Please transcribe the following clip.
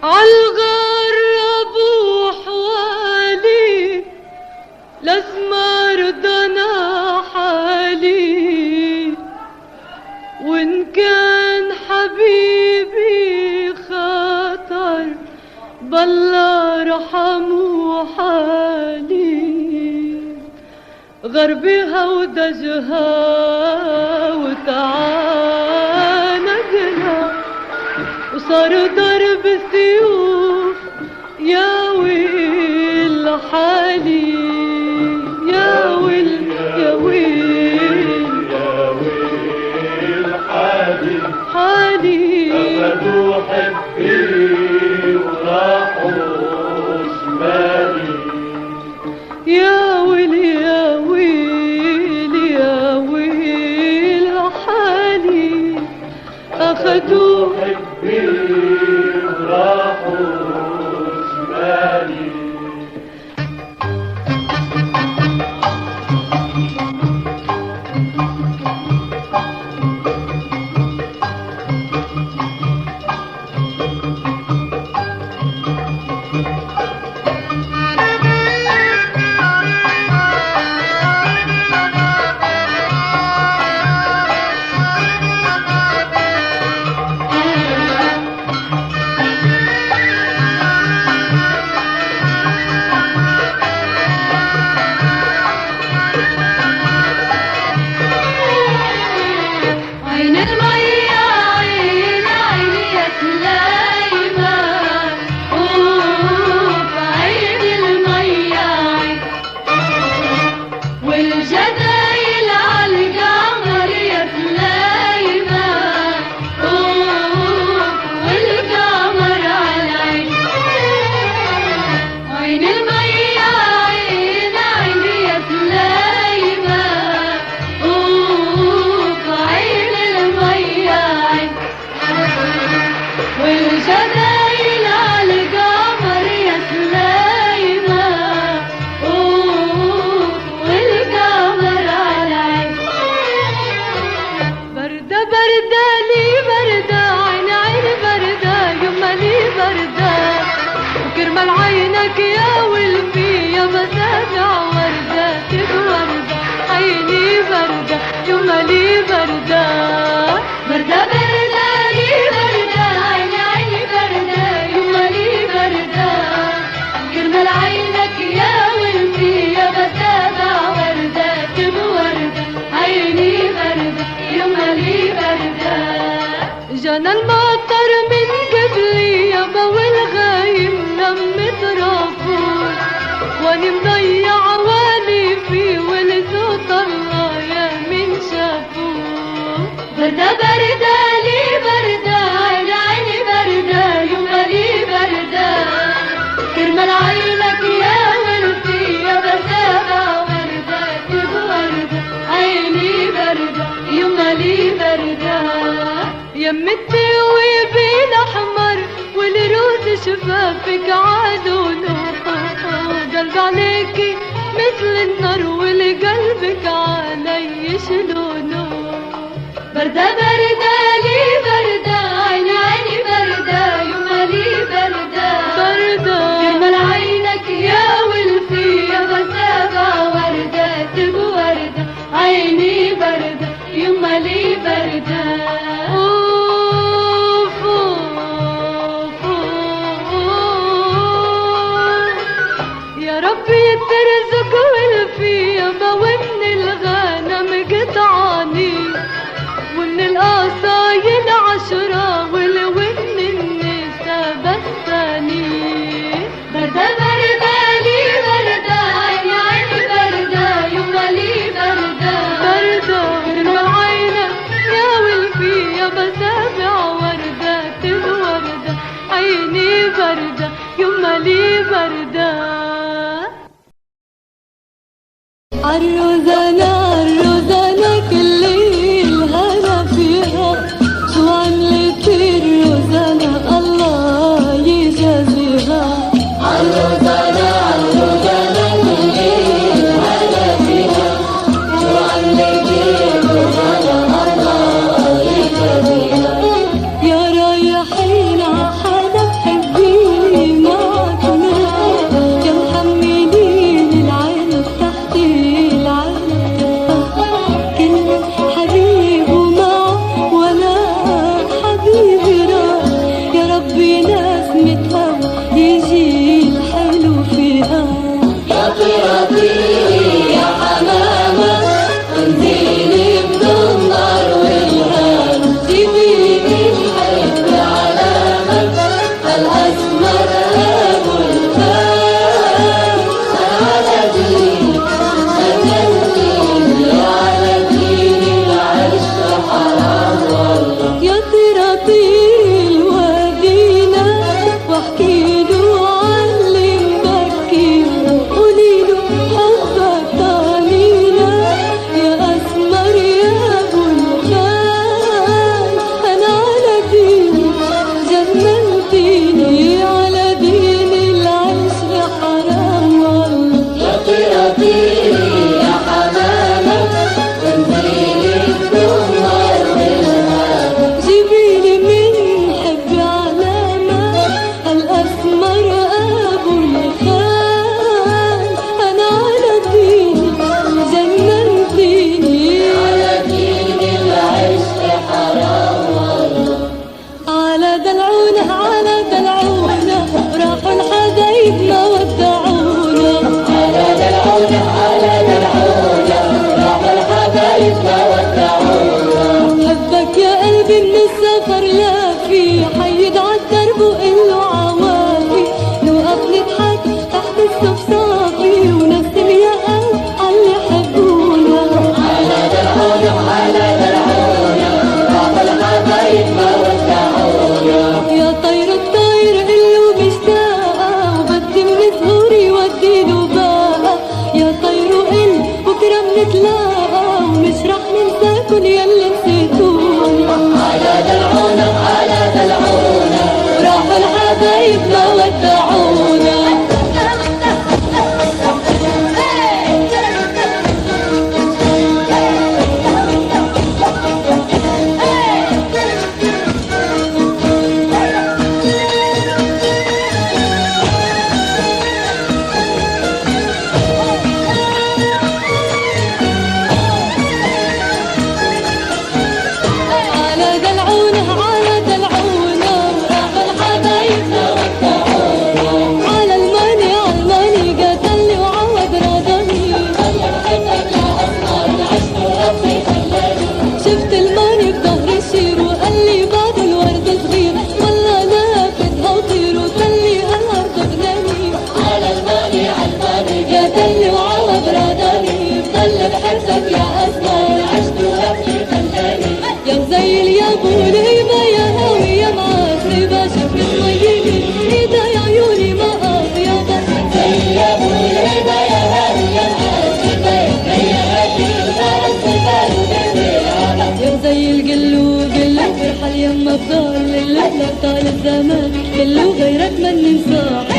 عالغرب وحوالي لازم ارضنا حالي، وان كان حبيبي خطر بالله رحمه حالي. غربها ودجها وتعاندنا وصار ضرب سيوف، يا ويل حالي يا ويل يا ويل يا ويل حالي حالي. أخذوا حبي وراحوا شمالي، يا ويل يا ويل يا ويل حالي. أخذوا حبي وراحوا شمالي. كرمال عينك يا ولفي يا مسامع وردة وردة، عيني بردة جمالي بردة. بردة بردة لي بردة، عيني بردة جمالي بردة. كرمال عينك يا ولفي يا مسامع وردة وردة، عيني بردة جمالي بردة. جانا المطر من قبلي يابا والغايم لمت رافور، واني مضيع والي فيه والزوط الله يا من شافوه. بردة بردة لي بردة، عيني بردة يمالي بردة. كرمال عينك يا ولفي يا بسابة وردة وردة، عيني بردة يمالي بردة. يمتي وبين احمر والروز شفافك عالونه، قلب عليكي مثل النار والقلبك علي شلونه. بردة بردة لي بردة، عيني بردة يمالي بردة بردة. كرمال عينك يا ولفي يا بسابة وردة وردة، عيني بردة يمالي بردة. ترزق ولفي يابا ومن الغنم قطعاني، ومن القصايد 10 ومن النساء بستاني. بردة بردة لي بردة، عيني بردة يمالي بردة بردة. كرمال عينك يا ولفي يا بسابع وردة وردة، عيني بردة يمالي بردة. عالروزانة الروزانة كل الهنا فيها، شو عملت الروزانة الله يجازيها. عالروزانة الروزانة كل الهنا فيها، شو عملت الروزانة الله يجازيها. يا رايحين عحدا بحبي في نسمتها يجي الحلو فيها. يا طيرة طيري يا حمامة انزلي بدون نار والهام، جيبيلي الحب علامة الأسمر أبو الخام. على ديني سكنتيني على ديني العشق حرام والله. يا طيرة طيري الودينا واحكيله عاللي مبكي، قوليله حبك طالينا يا أسمر يا أبو الخال. أنا على ديني جننتيني على ديني العشق حرام والله. يا طيرة طيري يا حمامة انزلي بدون نار والهام، جيبيلي من حب علامة الأسمر أبو الخال. أنا على ديني جننتيني على دين العشق حرام والله. على دلعونة على دلعونة راحوا الحبايب ما ودعونا. على دلعونة على دلعونة راح الحبايب ما ودعونا. حبك يا قلبي من السفر لافي، حيد عالدرب وقله عوافي، نوقف نضحك تحت الصفصافي ونسم يا قلب عاللي حبونا. على دلعونة على دلعونة راح الحبايب ما ودعونا. يا طير الطير اللي مشتاقة وبدي من زهوري وديله باقة. يا طير قل بكرة منتلاقى ومش رح ننساكن ياللي نسيتوني. على دلعونة على دلعونة راحوا الحبايب ما ودعونا. على دلعونة على دلعونة راحوا الحبايب ما ودعونا. على الماني قتلني وعوض رضاني. شفت الماني بظهر الشير وقال لي بعد الورد صغير، والله لافتها وطير وتلي هالارض بناني. على الماني قتلني وعوض رضاني، بضل بحبك يا أسمر عشت وهبني خلاني. يا مزيل يا ابو الهيبة يا هاوي يا معذبة، شفت طيبي ايدا يا عيوني ما اطيبة. يا ابو الهبة يا هادي يا معذبة يا هادي معذبة يا مزيل قلو فرحة اليما بضل اللي طال الزمان كله غيرك من ننساه.